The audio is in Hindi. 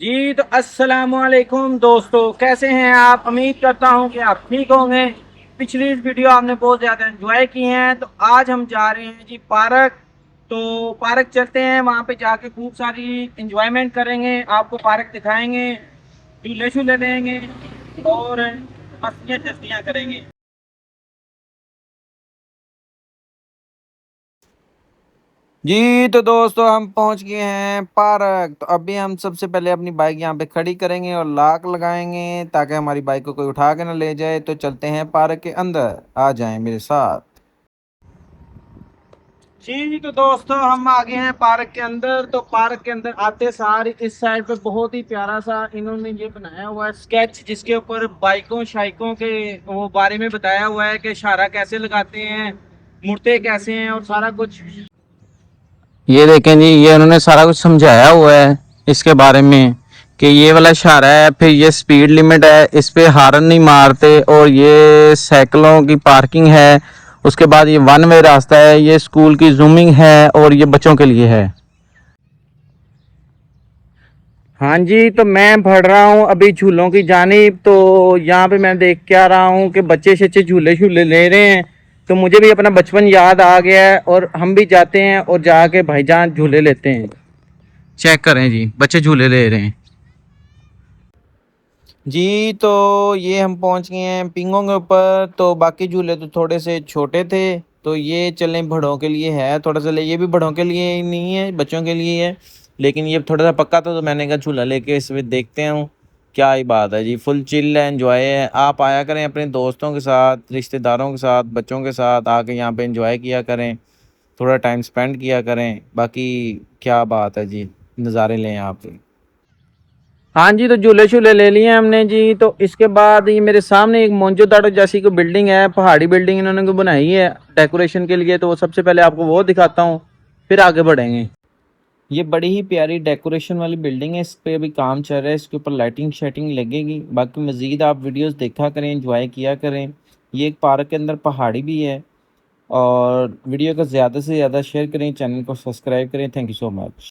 जी तो अस्सलाम वालेकुम दोस्तों, कैसे हैं आप। उम्मीद करता हूं कि आप ठीक होंगे। पिछली वीडियो आपने बहुत ज़्यादा एंजॉय की हैं, तो आज हम जा रहे हैं जी पार्क। तो पार्क चलते हैं, वहां पे जाके खूब सारी एंजॉयमेंट करेंगे, आपको पार्क दिखाएंगे, झूले शूले लेंगे और मस्तियाँ जस्तियाँ करेंगे। जी तो दोस्तों हम पहुंच गए हैं पार्क। तो अभी हम सबसे पहले अपनी बाइक यहाँ पे खड़ी करेंगे और लॉक लगाएंगे ताकि हमारी बाइक को कोई उठा के ना ले जाए। तो चलते हैं पार्क के अंदर, आ जाएं मेरे साथ। जी तो दोस्तों हम आ गए हैं पार्क के अंदर। तो पार्क के अंदर आते सार इस साइड पे बहुत ही प्यारा सा इन्होंने ये बनाया हुआ है स्केच, जिसके ऊपर बाइकों शाइकों के वो बारे में बताया हुआ है कि इशारा कैसे लगाते हैं, मुड़ते कैसे हैं और सारा कुछ। ये देखें जी, ये उन्होंने सारा कुछ समझाया हुआ है इसके बारे में कि ये वाला इशारा है, फिर ये स्पीड लिमिट है, इस पे हॉर्न नहीं मारते, और ये साइकिलों की पार्किंग है। उसके बाद ये वन वे रास्ता है, ये स्कूल की जूमिंग है और ये बच्चों के लिए है। हाँ जी, तो मैं बढ़ रहा हूँ अभी झूलों की जानिब। तो यहाँ पे मैं देख के आ रहा हूँ कि बच्चे शच्चे झूले शूले ले रहे हैं। तो मुझे भी अपना बचपन याद आ गया है और हम भी जाते हैं और जाके भाईजान झूले लेते हैं। चेक करें जी, बच्चे झूले ले रहे हैं। जी तो ये हम पहुंच गए हैं पिंगों के ऊपर। तो बाकी झूले तो थोड़े से छोटे थे, तो ये चलें बड़ों के लिए है थोड़ा सा। ले ये भी बड़ों के लिए ही नहीं है, बच्चों के लिए है, लेकिन ये थोड़ा सा पक्का था तो मैंने कहा झूला लेके इसमें देखते हूँ क्या ही बात है। जी फुल चिल है, एंजॉय है। आप आया करें अपने दोस्तों के साथ, रिश्तेदारों के साथ, बच्चों के साथ आके यहाँ पे एंजॉय किया करें, थोड़ा टाइम स्पेंड किया करें। बाकी क्या बात है जी, नज़ारे लें आप भी। हाँ जी, तो झूले शूले ले लिए हमने जी। तो इसके बाद ये मेरे सामने एक मोनजोदाड़ो जैसी कोई बिल्डिंग है, पहाड़ी बिल्डिंग इन्होंने को बनाई है डेकोरेशन के लिए। तो वो सबसे पहले आपको वो दिखाता हूँ, फिर आगे बढ़ेंगे। ये बड़ी ही प्यारी डेकोरेशन वाली बिल्डिंग है, इस पे अभी काम चल रहा है, इसके ऊपर लाइटिंग शाइटिंग लगेगी। बाकी मज़ीद आप वीडियोस देखा करें, एंजॉय किया करें। ये एक पार्क के अंदर पहाड़ी भी है। और वीडियो को ज़्यादा से ज़्यादा शेयर करें, चैनल को सब्सक्राइब करें। Thank you so much.